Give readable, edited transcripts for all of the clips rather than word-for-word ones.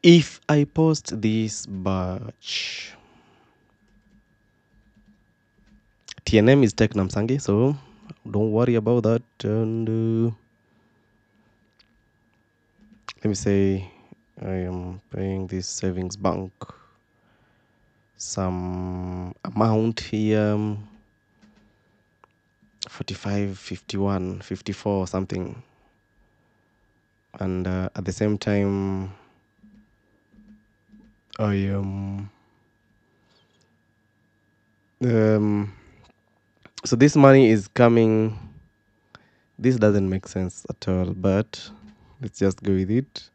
If I post this batch, TNM is Tech Namsangi, so don't worry about that. And let me say I am paying this savings bank some amount here, 45, 51, 54, something. And at the same time, I am so this money is coming. This doesn't make sense at all, but let's just go with it.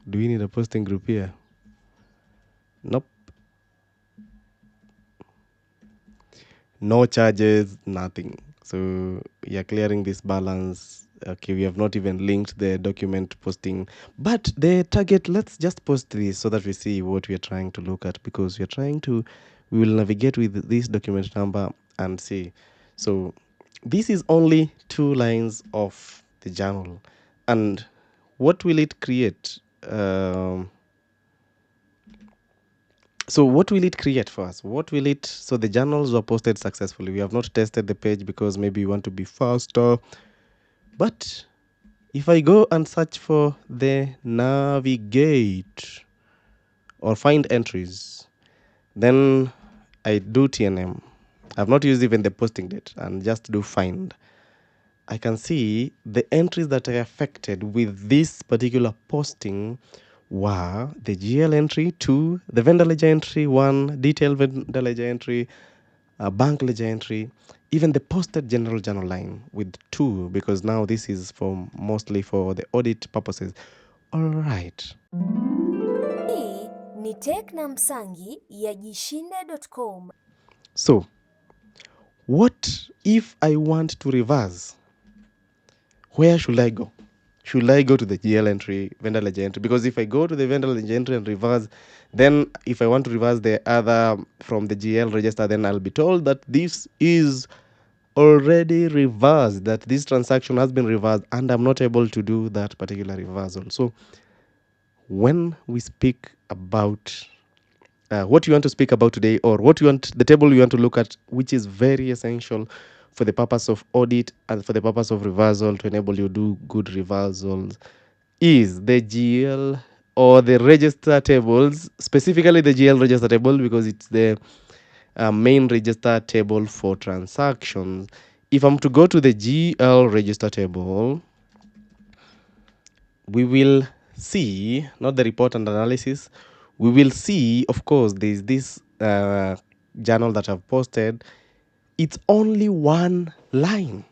Do we need a posting group here? Nope. No charges, nothing. So you're clearing this balance. Okay, we have not even linked the document posting, but the target, let's just post this so that we see what we are trying to look at, because we will navigate with this document number and see. So this is only 2 lines of the journal. And what will it create? So what will it create for us? So the journals were posted successfully. We have not tested the page because maybe we want to be faster. But if I go and search for the navigate or find entries, then I do TNM. I've not used even the posting date and just do find. I can see the entries that are affected with this particular posting were the GL entry 2, the vendor ledger entry 1, detailed vendor ledger entry, bank ledger entry, even the posted general journal line with 2, because now this is for mostly for the audit purposes. All right. Hii ni Tech na Msangi ya jishinde.com. So, what if I want to reverse? Where should I go? Should I go to the GL entry, vendor ledger entry? Because if I go to the vendor ledger entry and reverse, then if I want to reverse the other from the GL register, then I'll be told that this is already reversed, that this transaction has been reversed, and I'm not able to do that particular reversal. So when we speak about what you want to speak about today, or what you want, the table you want to look at, which is very essential for the purpose of audit and for the purpose of reversal to enable you do good reversals, is the GL or the register tables, specifically the GL register table, because it's the main register table for transactions. If I'm to go to the GL register table, we will see, not the report and analysis, we will see, of course, there's this journal that I've posted. It's only one line,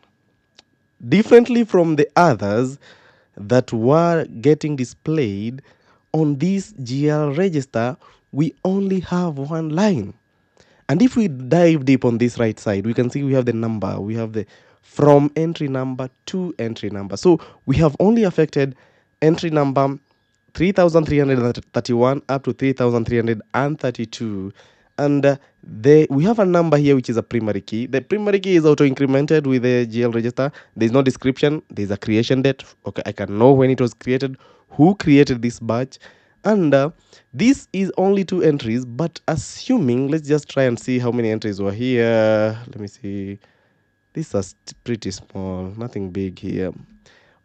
differently from the others that were getting displayed on this GL register. We only have one line. And if we dive deep on this right side, we can see we have the number, we have the from entry number to entry number. So we have only affected entry number 3,331 up to 3,332. And we have a number here which is a primary key. The primary key is auto-incremented with the GL register. There's no description. There's a creation date. Okay, I can know when it was created, who created this batch. And this is only 2 entries, but assuming, let's just try and see how many entries were here. Let me see. These are pretty small, nothing big here.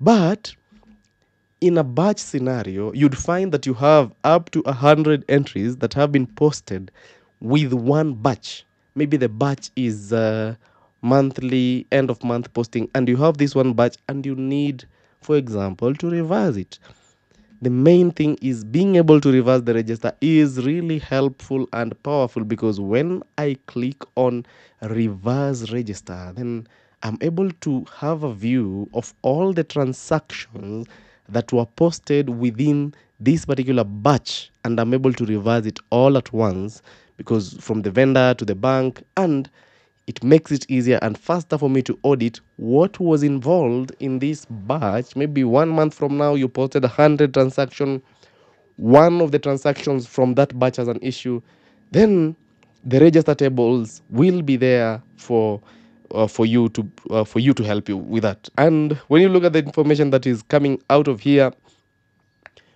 But in a batch scenario, you'd find that you have up to 100 entries that have been posted with one batch. Maybe the batch is monthly, end of month posting, and you have this one batch and you need, for example, to reverse it. The main thing is being able to reverse the register is really helpful and powerful, because when I click on reverse register, then I'm able to have a view of all the transactions that were posted within this particular batch, and I'm able to reverse it all at once, because from the vendor to the bank, and it makes it easier and faster for me to audit what was involved in this batch. Maybe 1 month from now, you posted 100 transactions. One of the transactions from that batch as an issue, then the register tables will be there for for you to help you with that. And when you look at the information that is coming out of here,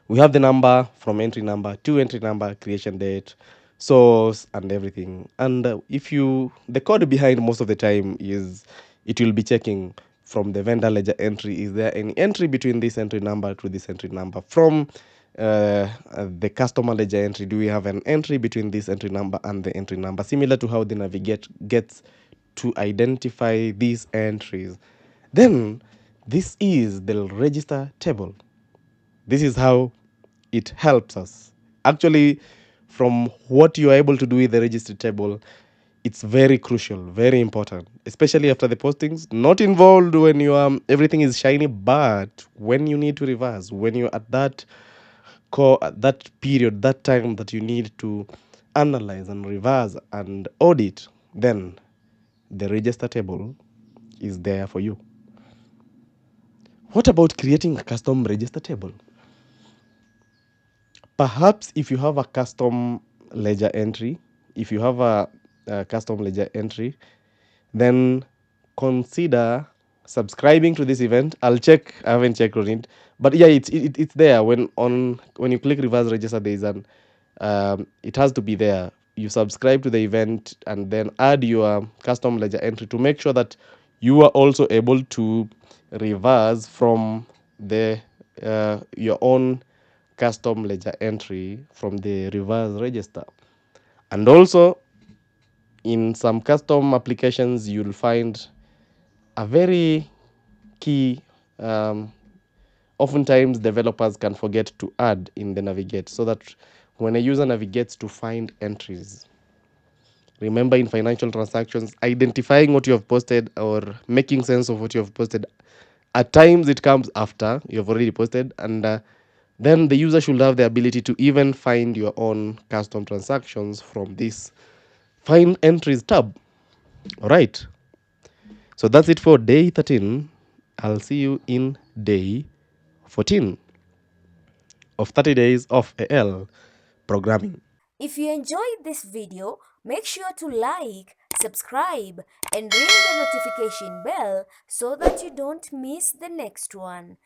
we have the number from entry number to entry number, creation date, source, and everything. And if you the code behind most of the time is it will be checking from the vendor ledger entry, is there any entry between this entry number to this entry number? From the customer ledger entry, do we have an entry between this entry number and the entry number? Similar to how the navigate gets to identify these entries. Then this is the register table. This is how it helps us. Actually, from what you are able to do with the registry table, it's very crucial, very important, especially after the postings. Not involved when you are everything is shiny, but when you need to reverse, when you're at that core, at that period, that time that you need to analyze and reverse and audit, then the register table is there for you. What about creating a custom register table? Perhaps if you have a custom ledger entry, if you have a custom ledger entry, then consider subscribing to this event. I'll check. I haven't checked on it, but yeah, it's there. When you click reverse register, there is an it has to be there. You subscribe to the event and then add your custom ledger entry to make sure that you are also able to reverse from the your own custom ledger entry from the reverse register. And also in some custom applications, you'll find a very key. Oftentimes, developers can forget to add in the navigate so that when a user navigates to find entries, remember in financial transactions, identifying what you have posted or making sense of what you have posted, at times it comes after you have already posted, and then the user should have the ability to even find your own custom transactions from this find entries tab. All right. So that's it for day 13. I'll see you in day 14 of 30 days of AL programming. If you enjoyed this video, make sure to like, subscribe, and ring the notification bell so that you don't miss the next one.